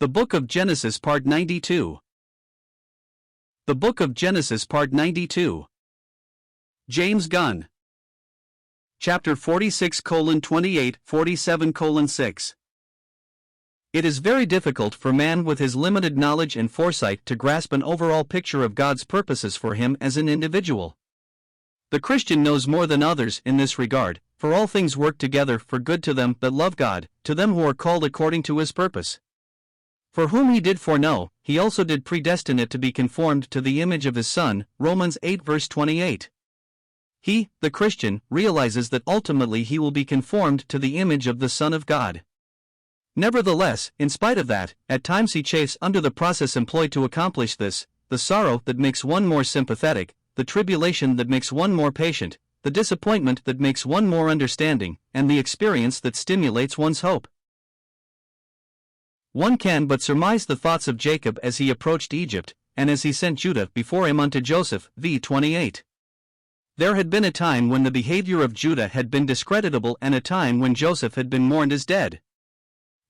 The Book of Genesis Part 92. The Book of Genesis Part 92. James Gunn. Chapter 46:28, 47:6. It is very difficult for man with his limited knowledge and foresight to grasp an overall picture of God's purposes for him as an individual. The Christian knows more than others in this regard, for all things work together for good to them that love God, to them who are called according to his purpose. For whom he did foreknow, he also did predestinate to be conformed to the image of his Son, Romans 8 verse 28. He, the Christian, realizes that ultimately he will be conformed to the image of the Son of God. Nevertheless, in spite of that, at times he chafes under the process employed to accomplish this, the sorrow that makes one more sympathetic, the tribulation that makes one more patient, the disappointment that makes one more understanding, and the experience that stimulates one's hope. One can but surmise the thoughts of Jacob as he approached Egypt, and as he sent Judah before him unto Joseph, v. 28. There had been a time when the behavior of Judah had been discreditable and a time when Joseph had been mourned as dead.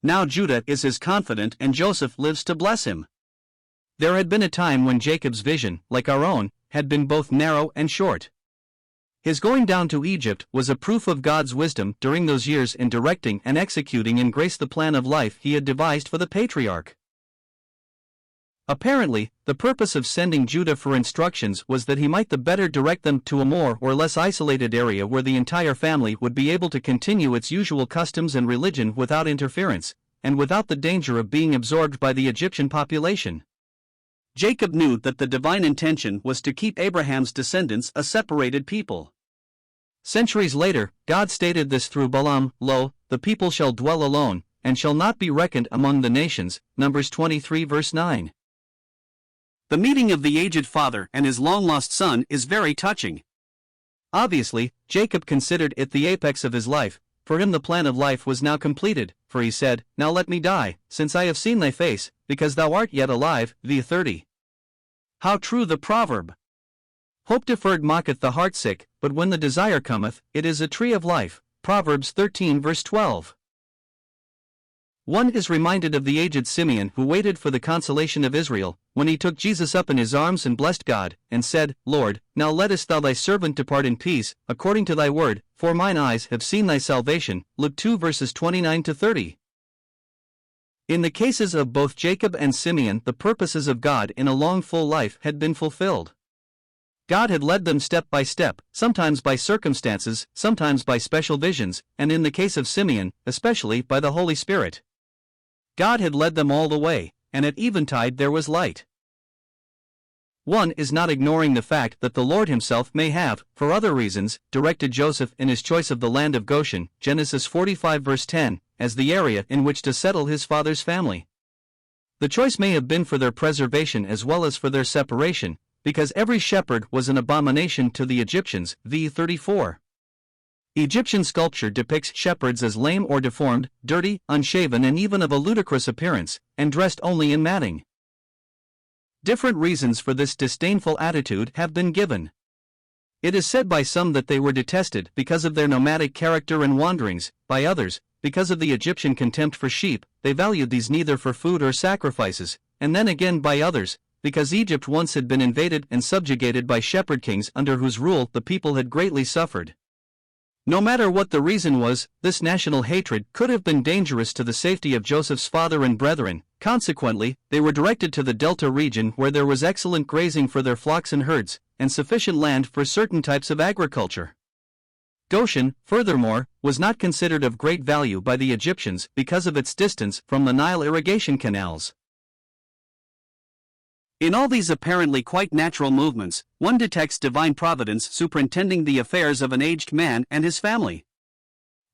Now Judah is his confidant and Joseph lives to bless him. There had been a time when Jacob's vision, like our own, had been both narrow and short. His going down to Egypt was a proof of God's wisdom during those years in directing and executing in grace the plan of life he had devised for the patriarch. Apparently, the purpose of sending Judah for instructions was that he might the better direct them to a more or less isolated area where the entire family would be able to continue its usual customs and religion without interference, and without the danger of being absorbed by the Egyptian population. Jacob knew that the divine intention was to keep Abraham's descendants a separated people. Centuries later, God stated this through Balaam, "Lo, the people shall dwell alone, and shall not be reckoned among the nations," Numbers 23 verse 9. The meeting of the aged father and his long-lost son is very touching. Obviously, Jacob considered it the apex of his life. For him the plan of life was now completed, for he said, "Now let me die, since I have seen thy face, because thou art yet alive," v. 30. How true the proverb! Hope deferred mocketh the heart sick, but when the desire cometh, it is a tree of life. Proverbs 13 verse 12. One is reminded of the aged Simeon who waited for the consolation of Israel, when he took Jesus up in his arms and blessed God, and said, "Lord, now lettest thou thy servant depart in peace, according to thy word, for mine eyes have seen thy salvation." Luke 2 verses 29-30. In the cases of both Jacob and Simeon, the purposes of God in a long full life had been fulfilled. God had led them step by step, sometimes by circumstances, sometimes by special visions, and in the case of Simeon, especially by the Holy Spirit. God had led them all the way, and at eventide there was light. One is not ignoring the fact that the Lord himself may have, for other reasons, directed Joseph in his choice of the land of Goshen, Genesis 45 verse 10, as the area in which to settle his father's family. The choice may have been for their preservation as well as for their separation, because every shepherd was an abomination to the Egyptians, v. 34. Egyptian sculpture depicts shepherds as lame or deformed, dirty, unshaven and even of a ludicrous appearance, and dressed only in matting. Different reasons for this disdainful attitude have been given. It is said by some that they were detested because of their nomadic character and wanderings, by others, because of the Egyptian contempt for sheep, they valued these neither for food or sacrifices, and then again by others, because Egypt once had been invaded and subjugated by shepherd kings under whose rule the people had greatly suffered. No matter what the reason was, this national hatred could have been dangerous to the safety of Joseph's father and brethren. Consequently, they were directed to the Delta region where there was excellent grazing for their flocks and herds, and sufficient land for certain types of agriculture. Goshen, furthermore, was not considered of great value by the Egyptians because of its distance from the Nile irrigation canals. In all these apparently quite natural movements, one detects divine providence superintending the affairs of an aged man and his family.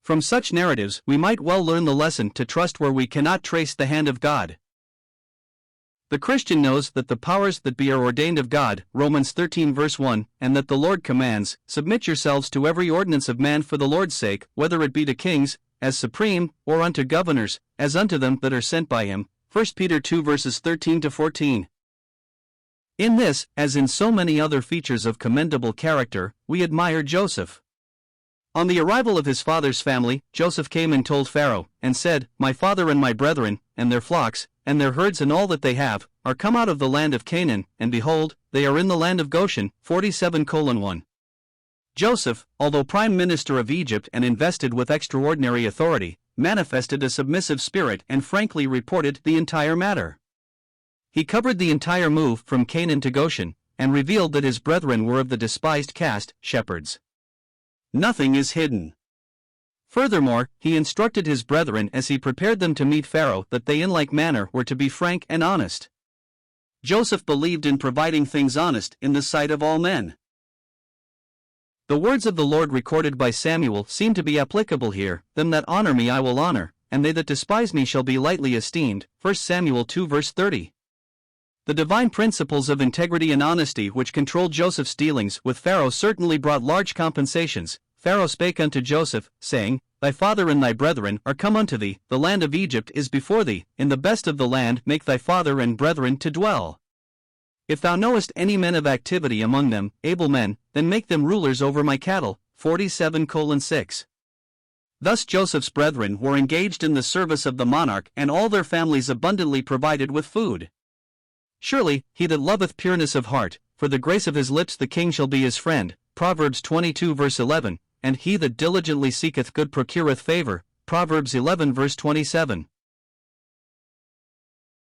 From such narratives we might well learn the lesson to trust where we cannot trace the hand of God. The Christian knows that the powers that be are ordained of God, Romans 13 verse 1, and that the Lord commands, "Submit yourselves to every ordinance of man for the Lord's sake, whether it be to kings, as supreme, or unto governors, as unto them that are sent by him." 1 Peter 2 verses 13-14. In this, as in so many other features of commendable character, we admire Joseph. On the arrival of his father's family, Joseph came and told Pharaoh, and said, My father and my brethren, and their flocks, and their herds and all that they have, are come out of the land of Canaan, and behold, they are in the land of Goshen. 47:1. Joseph, although prime minister of Egypt and invested with extraordinary authority, manifested a submissive spirit and frankly reported the entire matter. He covered the entire move from Canaan to Goshen, and revealed that his brethren were of the despised caste, shepherds. Nothing is hidden. Furthermore, he instructed his brethren as he prepared them to meet Pharaoh that they in like manner were to be frank and honest. Joseph believed in providing things honest in the sight of all men. The words of the Lord recorded by Samuel seem to be applicable here, Them that honor me I will honor, and they that despise me shall be lightly esteemed. 1 Samuel 2 verse 30. The divine principles of integrity and honesty which controlled Joseph's dealings with Pharaoh certainly brought large compensations. Pharaoh spake unto Joseph, saying, Thy father and thy brethren are come unto thee, the land of Egypt is before thee, in the best of the land make thy father and brethren to dwell. If thou knowest any men of activity among them, able men, then make them rulers over my cattle. 47:6. Thus Joseph's brethren were engaged in the service of the monarch and all their families abundantly provided with food. Surely, he that loveth pureness of heart, for the grace of his lips the king shall be his friend. Proverbs 22 verse 11, and he that diligently seeketh good procureth favor. Proverbs 11 verse 27.